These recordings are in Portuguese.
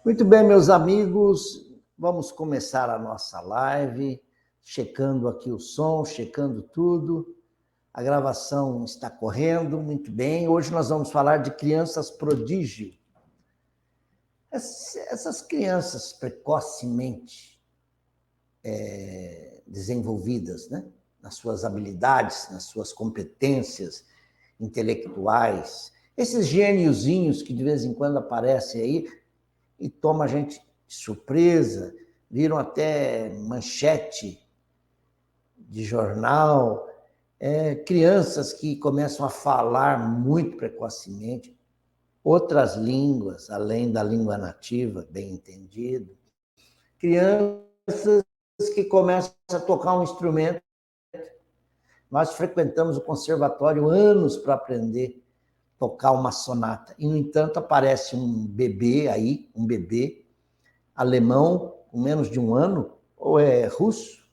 Muito bem, meus amigos, vamos começar a nossa live, checando aqui o som, checando tudo. A gravação está correndo muito bem. Hoje nós vamos falar de crianças prodígio. Essas crianças precocemente desenvolvidas, né? Nas suas habilidades, nas suas competências intelectuais, esses gêniozinhos que de vez em quando aparecem aí e tomam a gente de surpresa, viram até manchete de jornal, crianças que começam a falar muito precocemente, outras línguas, além da língua nativa, bem entendido, crianças que começam a tocar um instrumento. Nós frequentamos o conservatório anos para aprender a tocar uma sonata, e, no entanto, aparece um bebê aí, um bebê alemão, com menos de um ano, ou é russo,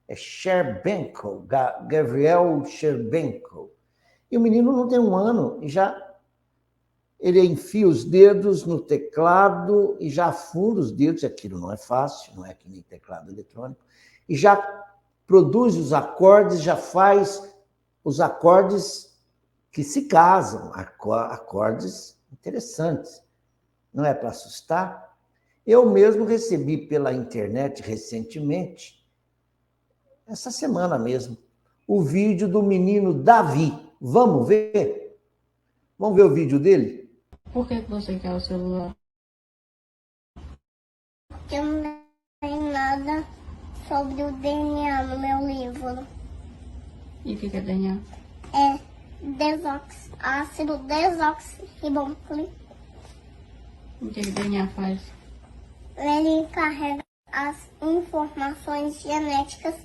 é Scherbenko, Gabriel Scherbenko. E o menino não tem um ano, e já ele enfia os dedos no teclado e já afunda os dedos, e aquilo não é fácil, não é que nem teclado eletrônico, e já produz os acordes, já faz os acordes que se casam, acordes interessantes. Não é para assustar? Eu mesmo recebi pela internet recentemente, essa semana mesmo, o vídeo do menino Davi. Vamos ver? Vamos ver o vídeo dele? Por que você quer o celular? Porque não tem nada sobre o DNA no meu livro. E o que é DNA? É ácido desoxirribonucleico. O que DNA faz? Ele carrega as informações genéticas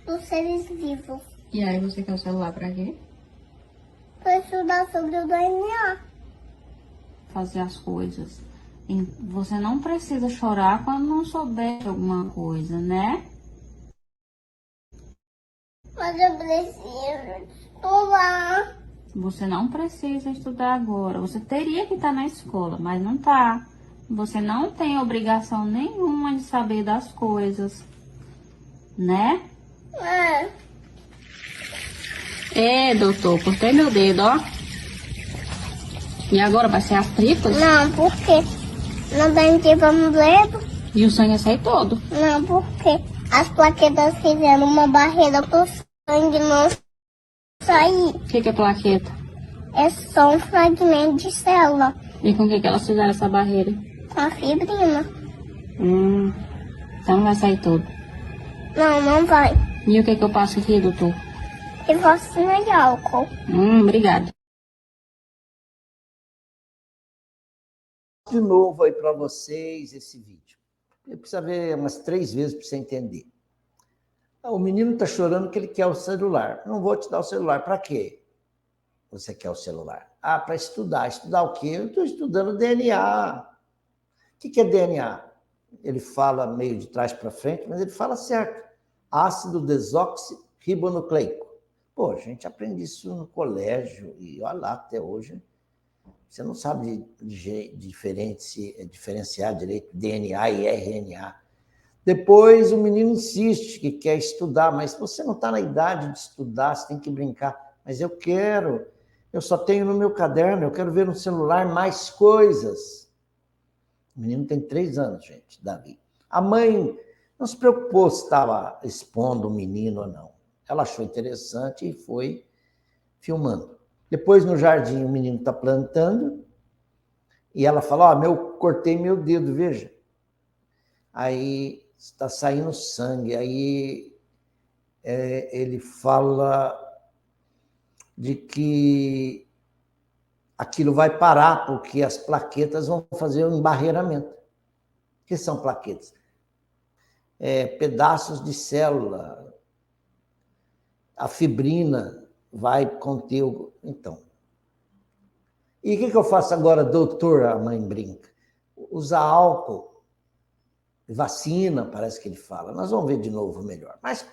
dos seres vivos. E aí você quer o celular pra quê? Para estudar sobre o DNA. Fazer as coisas. E você não precisa chorar quando não souber de alguma coisa, né? Mas eu preciso estudar. Você não precisa estudar agora. Você teria que estar na escola, mas não tá. Você não tem obrigação nenhuma de saber das coisas, né? Doutor, cortei meu dedo, ó. E agora vai ser as tripas? Não, por quê? Não tem tripa no dedo? E o sangue sai todo? Não, porque as plaquetas fizeram uma barreira pro sangue não sair. O que é plaqueta? É só um fragmento de célula. E com o que elas fizeram essa barreira? Com a fibrina. Então vai sair todo. Não, não vai. E o que eu passo aqui, doutor? E vacina de álcool. Obrigado. De novo aí para vocês esse vídeo. Eu preciso ver umas 3 vezes para você entender. O menino está chorando que ele quer o celular. Não vou te dar o celular. Para quê? Você quer o celular? Para estudar. Estudar o quê? Eu estou estudando DNA. O que é DNA? Ele fala meio de trás para frente, mas ele fala certo. Ácido desoxirribonucleico. Pô, a gente aprende isso no colégio e olha lá, até hoje você não sabe diferenciar direito DNA e RNA. Depois o menino insiste que quer estudar, mas você não está na idade de estudar, você tem que brincar. Mas eu quero, eu só tenho no meu caderno, eu quero ver no celular mais coisas. O menino tem 3 anos, gente, Davi. A mãe não se preocupou se estava expondo o menino ou não. Ela achou interessante e foi filmando. Depois, no jardim, o menino está plantando e ela fala, cortei meu dedo, veja. Aí está saindo sangue. Aí ele fala de que aquilo vai parar, porque as plaquetas vão fazer um embarreiramento. O que são plaquetas? Pedaços de célula. A fibrina vai conter o... Então. E o que eu faço agora, doutor? A mãe brinca. Usar álcool, vacina, parece que ele fala. Nós vamos ver de novo melhor. Mas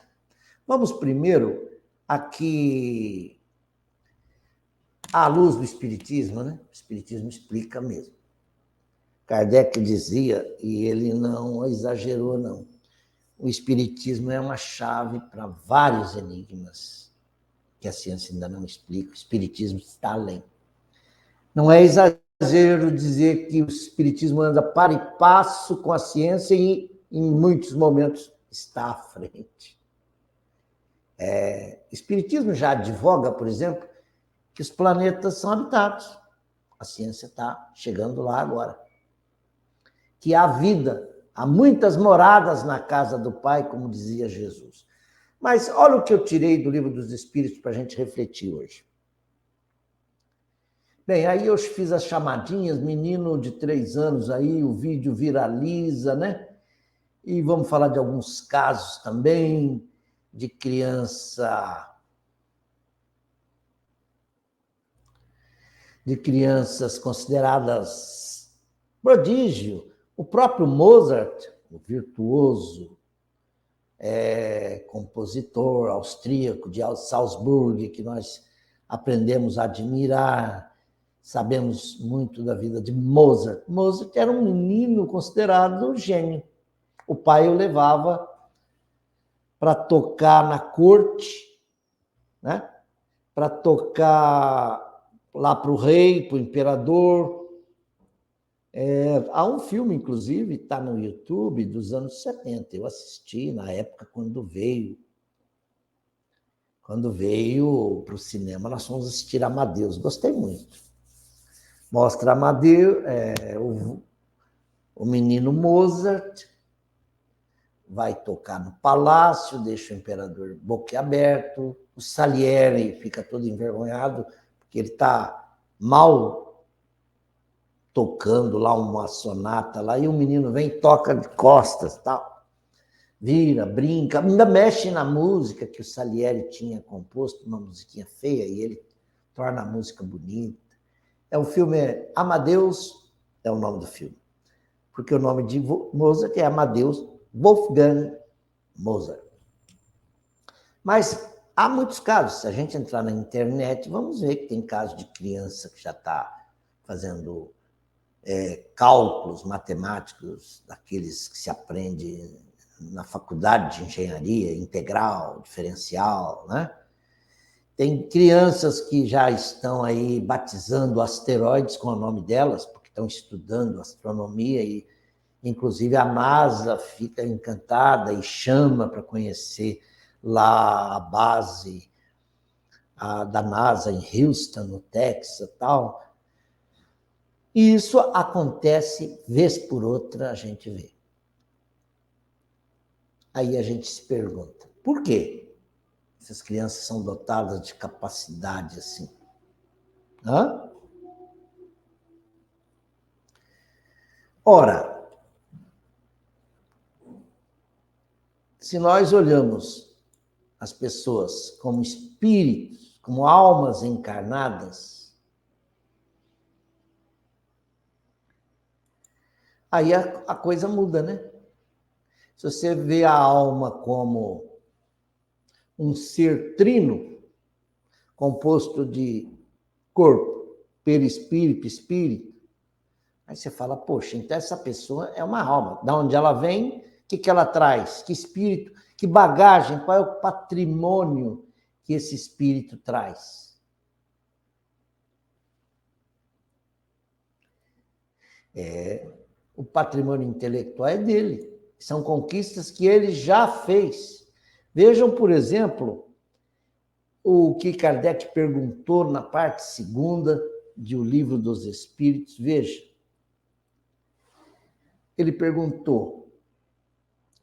vamos primeiro aqui à luz do Espiritismo, né? O Espiritismo explica mesmo. Kardec dizia, e ele não exagerou, não, o Espiritismo é uma chave para vários enigmas que a ciência ainda não explica. O Espiritismo está além. Não é exagero dizer que o Espiritismo anda para e passo com a ciência e, em muitos momentos, está à frente. O Espiritismo já advoga, por exemplo, que os planetas são habitados. A ciência está chegando lá agora. Que há vida, há muitas moradas na casa do Pai, como dizia Jesus. Mas olha o que eu tirei do Livro dos Espíritos para a gente refletir hoje. Bem, aí eu fiz as chamadinhas, menino de 3 anos aí, o vídeo viraliza, né? E vamos falar de alguns casos também, de crianças consideradas prodígio. O próprio Mozart, o virtuoso compositor austríaco de Salzburg, que nós aprendemos a admirar, sabemos muito da vida de Mozart. Mozart era um menino considerado gênio. O pai o levava para tocar na corte, né? Para tocar lá para o rei, para o imperador. Há um filme, inclusive, está no YouTube, dos anos 70. Eu assisti na época quando veio. Quando veio para o cinema, nós fomos assistir Amadeus. Gostei muito. Mostra Amadeus, o menino Mozart, vai tocar no palácio, deixa o imperador boquiaberto. O Salieri fica todo envergonhado, porque ele está mal tocando lá uma sonata lá, e o menino vem e toca de costas, tal. Vira, brinca, ainda mexe na música que o Salieri tinha composto, uma musiquinha feia, e ele torna a música bonita. O filme Amadeus, é o nome do filme, porque o nome de Mozart é Amadeus Wolfgang Mozart. Mas há muitos casos, se a gente entrar na internet, vamos ver que tem casos de criança que já está fazendo cálculos matemáticos, daqueles que se aprende na faculdade de engenharia, integral, diferencial, né? Tem crianças que já estão aí batizando asteroides com o nome delas, porque estão estudando astronomia e, inclusive, a NASA fica encantada e chama para conhecer lá a base da NASA em Houston, no Texas, tal. E isso acontece, vez por outra, a gente vê. Aí a gente se pergunta, por quê essas crianças são dotadas de capacidade assim? Hã? Ora, se nós olhamos as pessoas como espíritos, como almas encarnadas, aí a coisa muda, né? Se você vê a alma como um ser trino, composto de corpo, perispírito, espírito, aí você fala, poxa, então essa pessoa é uma alma. Da onde ela vem, o que ela traz? Que espírito, que bagagem, qual é o patrimônio que esse espírito traz? O patrimônio intelectual é dele. São conquistas que ele já fez. Vejam, por exemplo, o que Kardec perguntou na parte 2ª de O Livro dos Espíritos. Veja. Ele perguntou,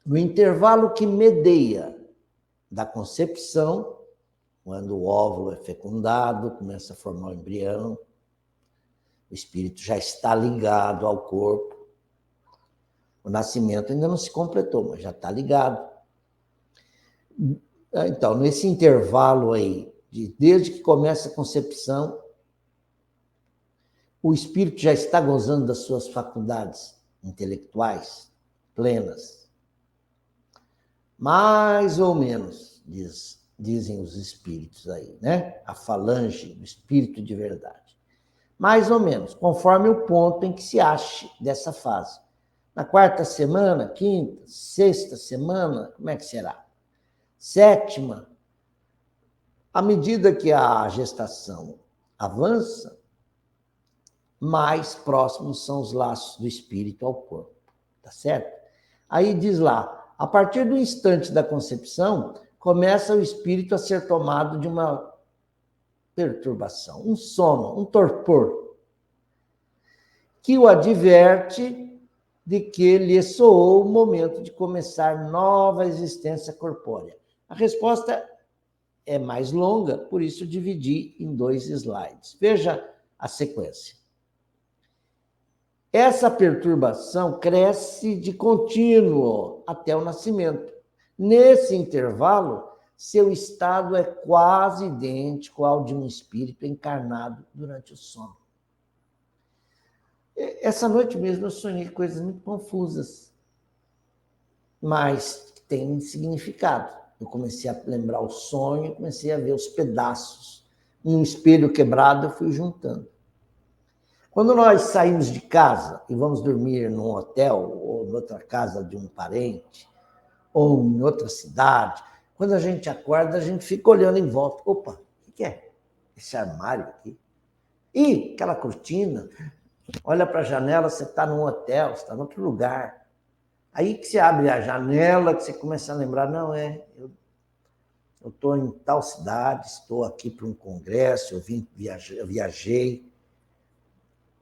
no intervalo que medeia da concepção, quando o óvulo é fecundado, começa a formar o embrião, o espírito já está ligado ao corpo. O nascimento ainda não se completou, mas já está ligado. Então, nesse intervalo aí, desde que começa a concepção, o espírito já está gozando das suas faculdades intelectuais plenas. Mais ou menos, dizem os espíritos aí, né? A falange do espírito de verdade. mais ou menos, conforme o ponto em que se ache dessa fase. Na quarta semana, quinta, sexta semana, como é que será? Sétima, à medida que a gestação avança, mais próximos são os laços do espírito ao corpo, tá certo? Aí diz lá, a partir do instante da concepção, começa o espírito a ser tomado de uma perturbação, um sono, um torpor, que o adverte de que lhe soou o momento de começar nova existência corpórea. A resposta é mais longa, por isso dividi em 2 slides. Veja a sequência. Essa perturbação cresce de contínuo até o nascimento. Nesse intervalo, seu estado é quase idêntico ao de um espírito encarnado durante o sono. Essa noite mesmo eu sonhei coisas muito confusas, mas que têm significado. Eu comecei a lembrar o sonho, comecei a ver os pedaços. Um espelho quebrado eu fui juntando. Quando nós saímos de casa e vamos dormir num hotel ou em outra casa de um parente, ou em outra cidade, quando a gente acorda, a gente fica olhando em volta. Opa, o que é? Esse armário aqui? Ih, aquela cortina. Olha para a janela, você está num hotel, você está em outro lugar. Aí que você abre a janela, que você começa a lembrar, não, eu estou em tal cidade, estou aqui para um congresso, eu viajei.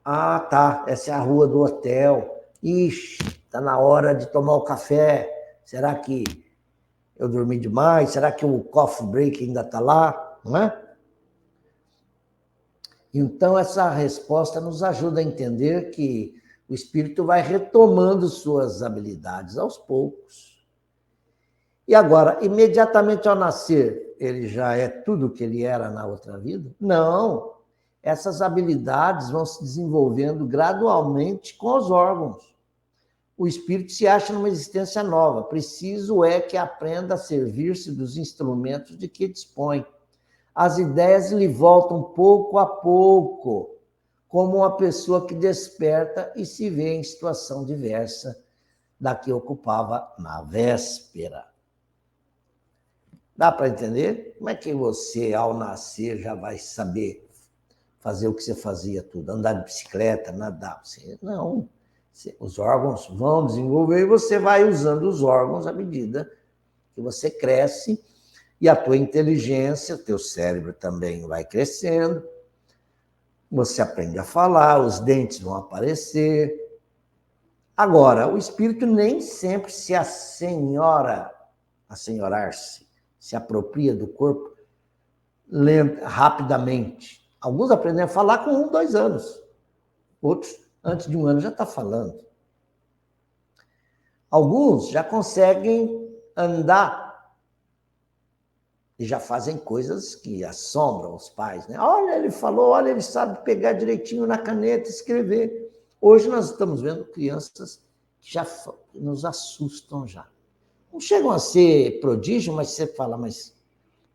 Ah, tá, essa é a rua do hotel. Ixi, está na hora de tomar o café. Será que eu dormi demais? Será que o coffee break ainda está lá? Não é? Então, essa resposta nos ajuda a entender que o espírito vai retomando suas habilidades aos poucos. E agora, imediatamente ao nascer, ele já é tudo o que ele era na outra vida? Não. Essas habilidades vão se desenvolvendo gradualmente com os órgãos. O espírito se acha numa existência nova. Preciso é que aprenda a servir-se dos instrumentos de que dispõe. As ideias lhe voltam pouco a pouco, como uma pessoa que desperta e se vê em situação diversa da que ocupava na véspera. Dá para entender? Como é que você, ao nascer, já vai saber fazer o que você fazia tudo? Andar de bicicleta, nadar? Não. Os órgãos vão desenvolver e você vai usando os órgãos à medida que você cresce e a tua inteligência, teu cérebro também vai crescendo. Você aprende a falar, os dentes vão aparecer. Agora, o espírito nem sempre se assenhorar-se, se apropria do corpo rapidamente. Alguns aprendem a falar com 1, 2 anos. Outros, antes de 1 ano, já está falando. Alguns já conseguem andar e já fazem coisas que assombram os pais, né? Olha, ele falou, olha, ele sabe pegar direitinho na caneta e escrever. Hoje nós estamos vendo crianças que já nos assustam já. Não chegam a ser prodígio, mas você fala, mas,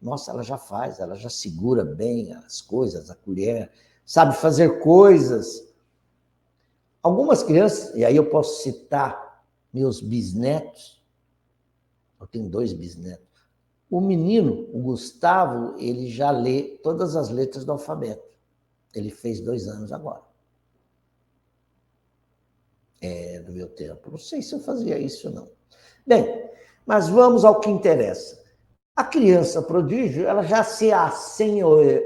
nossa, ela já faz, ela já segura bem as coisas, a colher, sabe fazer coisas. Algumas crianças, e aí eu posso citar meus bisnetos, eu tenho 2 bisnetos. O menino, o Gustavo, ele já lê todas as letras do alfabeto. Ele fez 2 anos agora. Do meu tempo. Não sei se eu fazia isso, não. Bem, mas vamos ao que interessa. A criança prodígio, ela já se assenhoreou,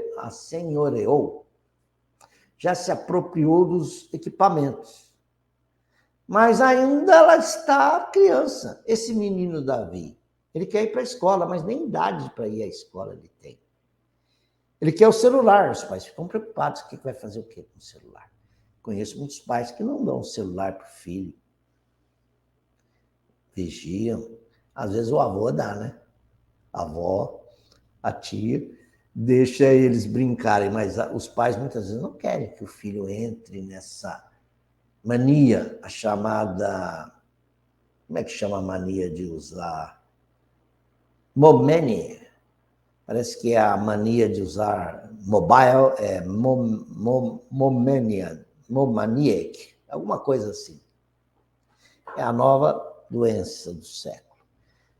já se apropriou dos equipamentos. Mas ainda ela está criança. Esse menino Davi, ele quer ir para a escola, mas nem idade para ir à escola ele tem. Ele quer o celular. Os pais ficam preocupados. O que vai fazer o quê com o celular? Conheço muitos pais que não dão o celular para o filho. Vigiam. Às vezes o avô dá, né? A avó, a tia, deixa eles brincarem, mas os pais muitas vezes não querem que o filho entre nessa mania, a chamada... Como é que chama a mania de usar? Momene. Parece que é a mania de usar mobile, momaniac, alguma coisa assim. É a nova doença do século.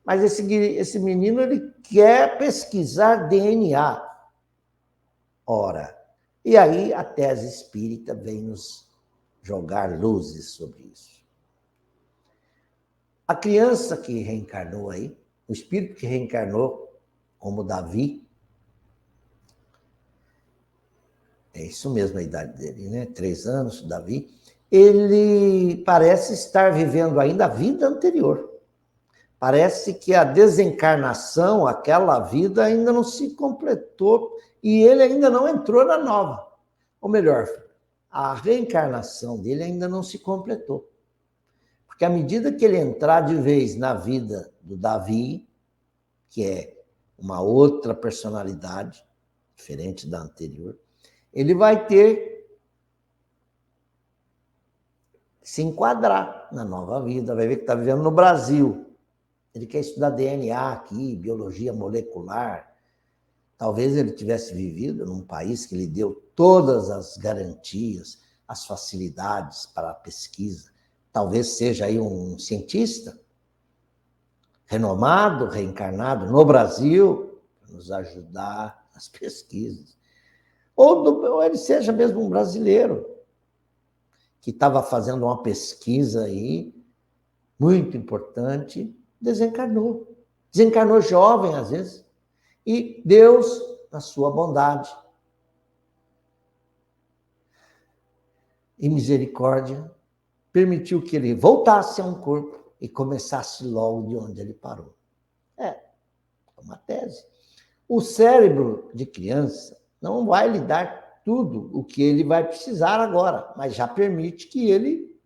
Mas esse menino, ele quer pesquisar DNA. Ora, e aí a tese espírita vem nos jogar luzes sobre isso. A criança que reencarnou aí, o espírito que reencarnou, como Davi, é isso mesmo a idade dele, né? 3 anos, Davi, ele parece estar vivendo ainda a vida anterior. Parece que a desencarnação, aquela vida, ainda não se completou e ele ainda não entrou na nova. Ou melhor, a reencarnação dele ainda não se completou. Porque à medida que ele entrar de vez na vida do Davi, que é uma outra personalidade, diferente da anterior, ele vai ter se enquadrar na nova vida, vai ver que está vivendo no Brasil. Ele quer estudar DNA aqui, biologia molecular. Talvez ele tivesse vivido num país que lhe deu todas as garantias, as facilidades para a pesquisa. Talvez seja aí um cientista renomado, reencarnado no Brasil, para nos ajudar nas pesquisas. Ou ele seja mesmo um brasileiro que estava fazendo uma pesquisa aí muito importante, desencarnou. Desencarnou jovem, às vezes. E Deus, na sua bondade e misericórdia, permitiu que ele voltasse a um corpo e começasse logo de onde ele parou. É uma tese. O cérebro de criança não vai lhe dar tudo o que ele vai precisar agora, mas já permite que ele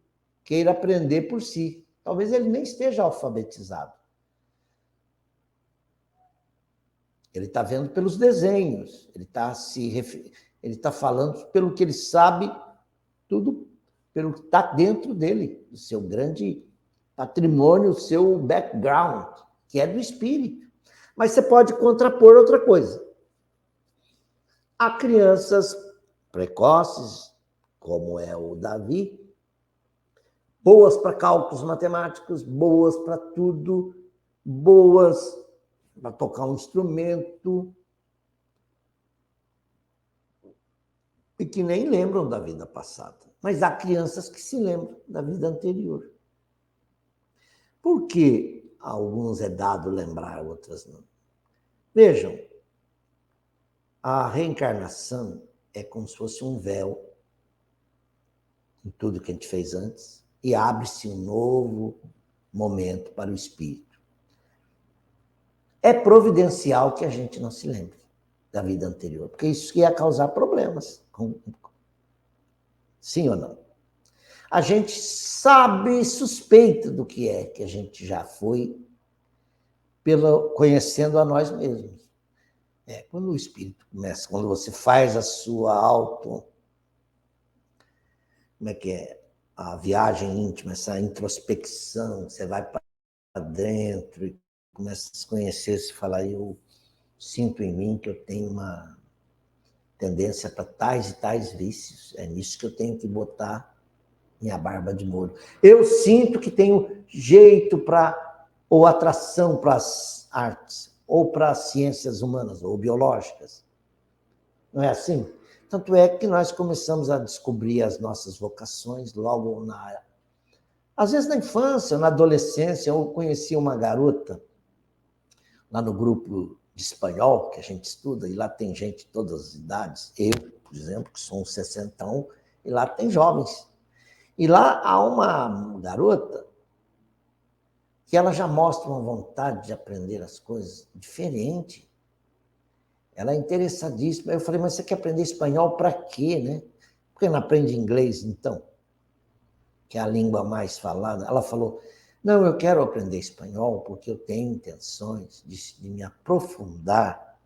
queira aprender por si. Talvez ele nem esteja alfabetizado. Ele está vendo pelos desenhos, ele está falando pelo que ele sabe, tudo pelo que está dentro dele, do seu grande patrimônio, o seu background, que é do espírito. Mas você pode contrapor outra coisa. Há crianças precoces, como é o Davi, boas para cálculos matemáticos, boas para tudo, boas para tocar um instrumento, e que nem lembram da vida passada. Mas há crianças que se lembram da vida anterior. Por que a alguns é dado lembrar, outras não? Vejam, a reencarnação é como se fosse um véu em tudo que a gente fez antes e abre-se um novo momento para o espírito. É providencial que a gente não se lembre da vida anterior, porque isso ia causar problemas. Sim ou não? A gente sabe, suspeita do que é que a gente já foi, conhecendo a nós mesmos. Quando o espírito começa, quando você faz a sua a viagem íntima, essa introspecção, você vai para dentro e começa a se conhecer, se falar, eu sinto em mim que eu tenho uma tendência para tais e tais vícios, é nisso que eu tenho que botar minha barba de molho. Eu sinto que tenho jeito ou atração para as artes, ou para as ciências humanas, ou biológicas. Não é assim? Tanto é que nós começamos a descobrir as nossas vocações logo às vezes na infância, na adolescência. Eu conheci uma garota lá no grupo de espanhol que a gente estuda, e lá tem gente de todas as idades. Eu, por exemplo, que sou um 61, e lá tem jovens. E lá há uma garota que ela já mostra uma vontade de aprender as coisas diferente. Ela é interessadíssima. Eu falei, mas você quer aprender espanhol para quê, né? Por que não aprende inglês, então? Que é a língua mais falada. Ela falou, não, eu quero aprender espanhol porque eu tenho intenções de me aprofundar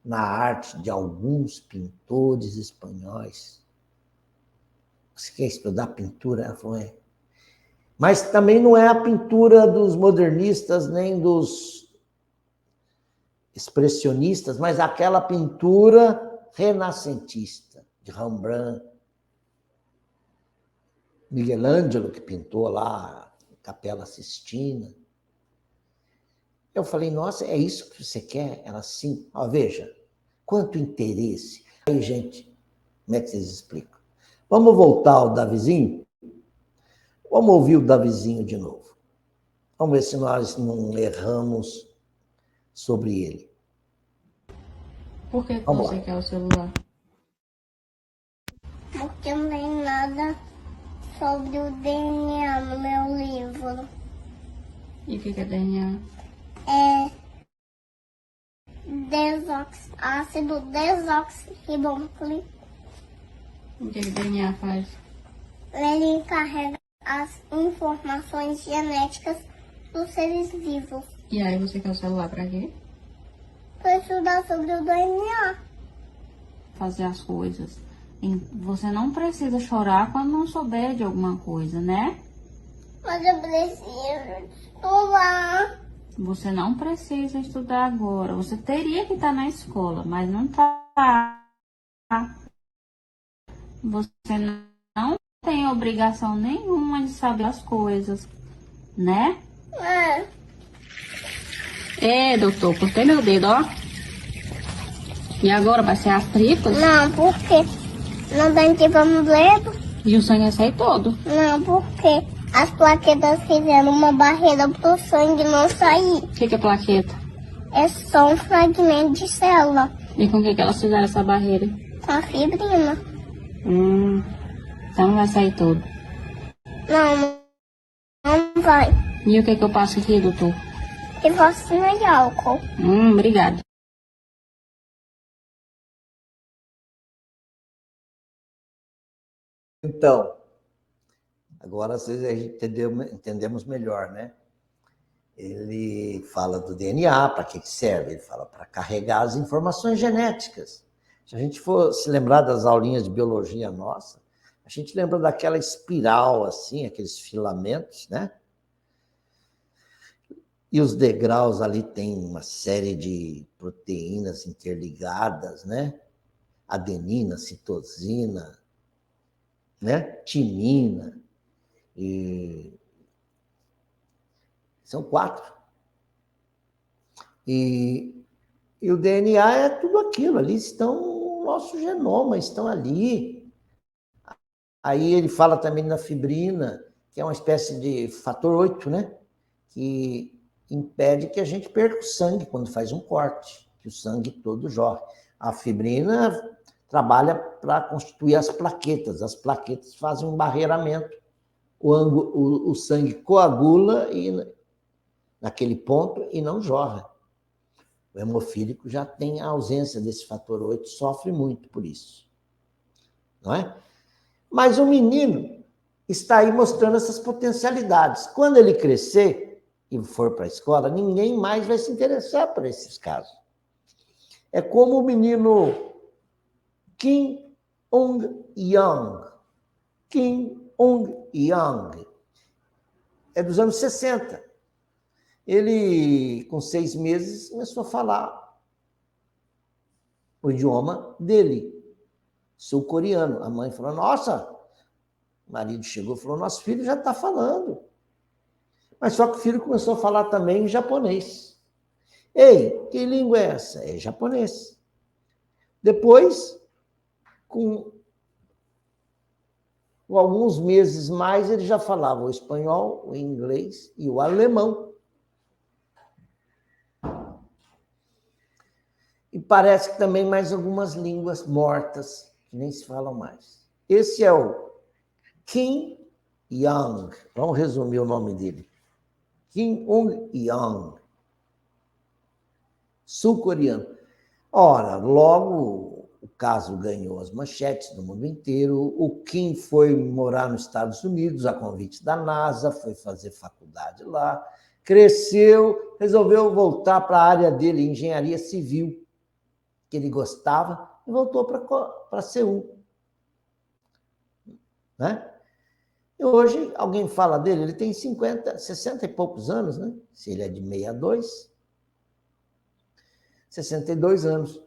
na arte de alguns pintores espanhóis. Você quer estudar pintura? Ela falou, é. Mas também não é a pintura dos modernistas, nem dos expressionistas, mas aquela pintura renascentista, de Rembrandt, Michelangelo, que pintou lá a Capela Sistina. Eu falei, nossa, é isso que você quer? Ela, sim. Ó, veja, quanto interesse. Aí, gente, como é que vocês explicam? Vamos voltar ao Davizinho? Vamos ouvir o Davizinho de novo. Vamos ver se nós não erramos sobre ele. Por que Vamos você lá. quer o celular? Porque não tem nada sobre o DNA no meu livro. E o que é DNA? É ácido desoxirribonucleico. O que DNA faz? Ele carrega as informações genéticas dos seres vivos. E aí você quer o celular pra quê? Para estudar sobre o DNA. Fazer as coisas. Você não precisa chorar quando não souber de alguma coisa, né? Mas eu preciso estudar. Você não precisa estudar agora. Você teria que estar na escola, mas não tá. Você não tem obrigação nenhuma de saber as coisas, né? É, doutor, cortei meu dedo, ó. E agora vai ser as tripas? Não, porque não tem tipo no dedo. E o sangue vai sair todo. Não, porque as plaquetas fizeram uma barreira pro sangue não sair. O que é plaqueta? É só um fragmento de célula E com o que elas fizeram essa barreira? com a fibrina. Então não vai sair todo. Não vai. E o que eu passo aqui, doutor? E vacina de álcool. Obrigado. Então, agora entendemos melhor, né? Ele fala do DNA, para que serve? Ele fala para carregar as informações genéticas. Se a gente for se lembrar das aulinhas de biologia nossa, a gente lembra daquela espiral, assim, aqueles filamentos, né? E os degraus ali tem uma série de proteínas interligadas, né? Adenina, citosina, né? Timina. E são 4. E o DNA é tudo aquilo, ali estão o nosso genoma, estão ali. Aí ele fala também na fibrina, que é uma espécie de fator 8, né? Que impede que a gente perca o sangue quando faz um corte, que o sangue todo jorre. A fibrina trabalha para constituir as plaquetas. As plaquetas fazem um barreiramento. O sangue coagula naquele ponto e não jorra. O hemofílico já tem a ausência desse fator 8, sofre muito por isso. Não é? Mas o menino está aí mostrando essas potencialidades. Quando ele crescer e for para a escola, ninguém mais vai se interessar por esses casos. É como o menino Kim Ung-young. Kim Ung-young. É dos anos 60. Ele, com 6 meses, começou a falar o idioma dele, sul-coreano. A mãe falou, nossa, o marido chegou e falou, nosso filho já está falando. Mas só que o filho começou a falar também em japonês. Ei, que língua é essa? É japonês. Depois, com alguns meses mais, ele já falava o espanhol, o inglês e o alemão. E parece que também mais algumas línguas mortas, que nem se falam mais. Esse é o Kim Young. Vamos resumir o nome dele. Kim Ung-young. Sul-coreano. Ora, logo o caso ganhou as manchetes do mundo inteiro. O Kim foi morar nos Estados Unidos a convite da NASA, foi fazer faculdade lá, cresceu, resolveu voltar para a área dele, engenharia civil, que ele gostava, e voltou para Seul. Né? E hoje, alguém fala dele, ele tem 60 e poucos anos, né? Se ele é de 62. 62 anos.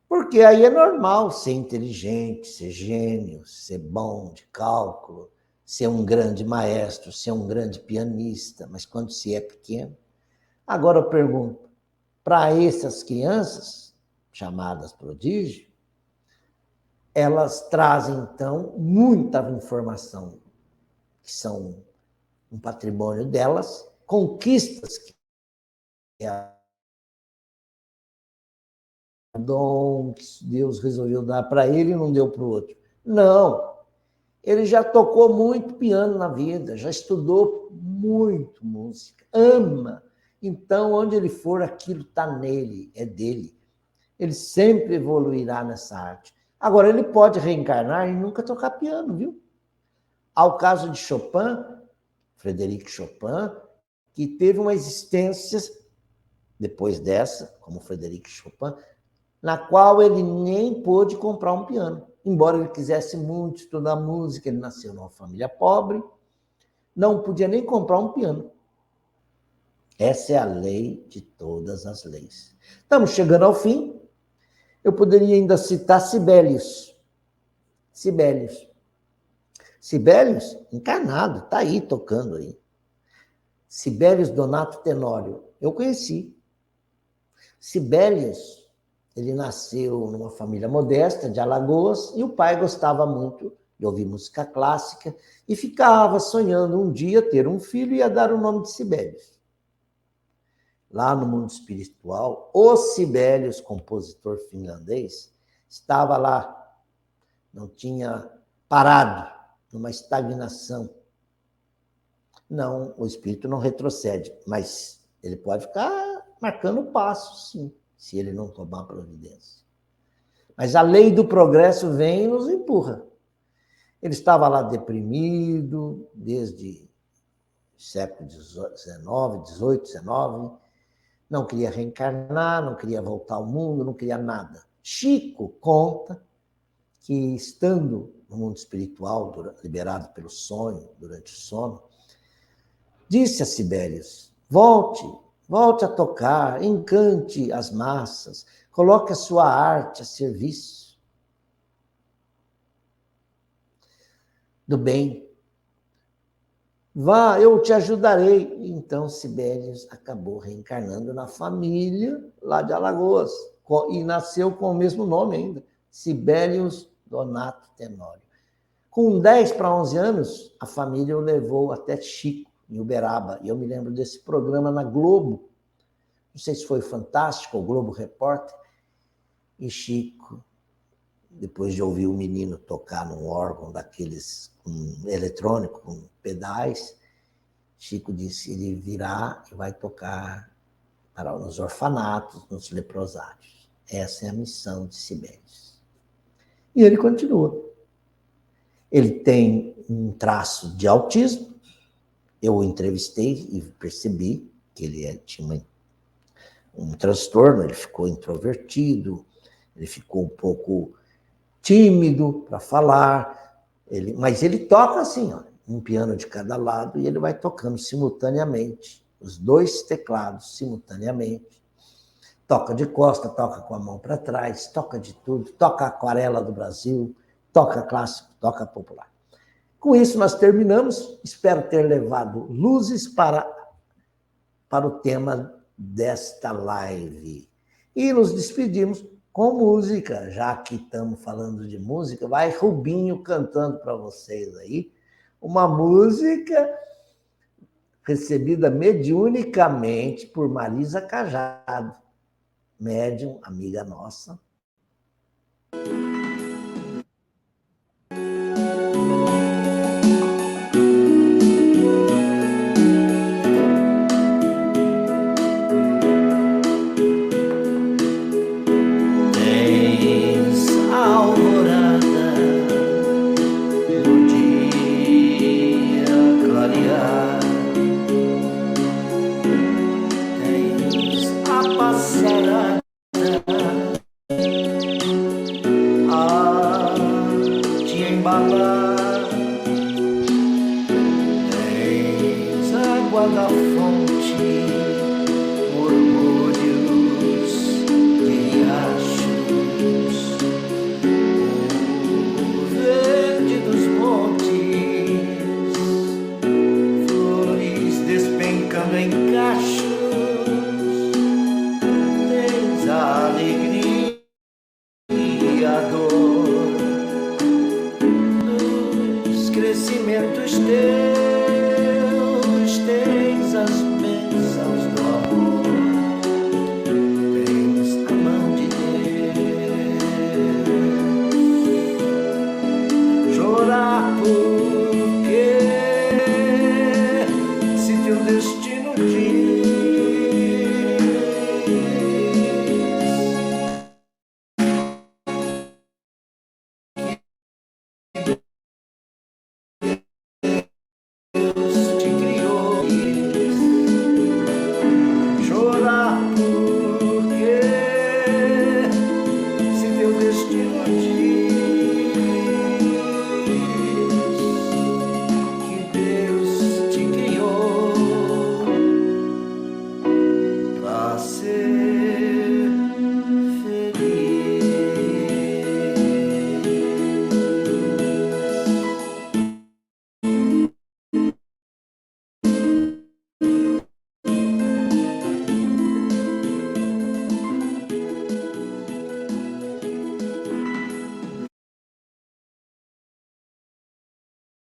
Porque aí é normal ser inteligente, ser gênio, ser bom de cálculo, ser um grande maestro, ser um grande pianista, mas quando se é pequeno. Agora eu pergunto, para essas crianças, chamadas prodígio, elas trazem, então, muita informação, que são um patrimônio delas, conquistas que é dom que Deus resolveu dar para ele e não deu para o outro. Não. Ele já tocou muito piano na vida, já estudou muito música, ama. Então, onde ele for, aquilo está nele, é dele. Ele sempre evoluirá nessa arte. Agora, ele pode reencarnar e nunca tocar piano, viu? Há o caso de Chopin, Frederic Chopin, que teve uma existência, depois dessa, como Frederic Chopin, na qual ele nem pôde comprar um piano. Embora ele quisesse muito estudar música, ele nasceu numa família pobre, não podia nem comprar um piano. Essa é a lei de todas as leis. Estamos chegando ao fim. Eu poderia ainda citar Sibelius. Sibelius, encarnado, está aí, tocando aí. Sibelius Donato Tenório, eu conheci. Sibelius, ele nasceu numa família modesta de Alagoas e o pai gostava muito de ouvir música clássica e ficava sonhando um dia ter um filho e ia dar o nome de Sibelius. Lá no mundo espiritual, o Sibelius, compositor finlandês, estava lá, não tinha parado, numa estagnação. Não, o espírito não retrocede, mas ele pode ficar marcando passo, sim, se ele não tomar providência. Mas a lei do progresso vem e nos empurra. Ele estava lá deprimido, desde o século XIX, XVIII, XIX, não queria reencarnar, não queria voltar ao mundo, não queria nada. Chico conta que, estando no mundo espiritual, liberado pelo sonho, durante o sono, disse a Sibelius, volte a tocar, encante as massas, coloque a sua arte a serviço do bem. Vá, eu te ajudarei. Então, Sibelius acabou reencarnando na família lá de Alagoas e nasceu com o mesmo nome ainda, Sibelius Donato Tenório. Com 10 para 11 anos, a família o levou até Chico, em Uberaba. E eu me lembro desse programa na Globo, não sei se foi Fantástico ou Globo Repórter, e Chico, depois de ouvir o menino tocar num órgão daqueles eletrônico, com pedais, Chico disse, ele virá e vai tocar nos orfanatos, nos leprosários. Essa é a missão de Sibelius. E ele continua. Ele tem um traço de autismo. Eu o entrevistei e percebi que ele tinha um transtorno, ele ficou introvertido, ele ficou um pouco tímido para falar, mas ele toca assim, ó, um piano de cada lado e ele vai tocando simultaneamente, os dois teclados simultaneamente. Toca de costa, toca com a mão para trás, toca de tudo, toca aquarela do Brasil, toca clássico, toca popular. Com isso, nós terminamos. Espero ter levado luzes para o tema desta live. E nos despedimos com música. Já que estamos falando de música, vai Rubinho cantando para vocês aí. Uma música recebida mediunicamente por Marisa Cajado, médium, amiga nossa. Quando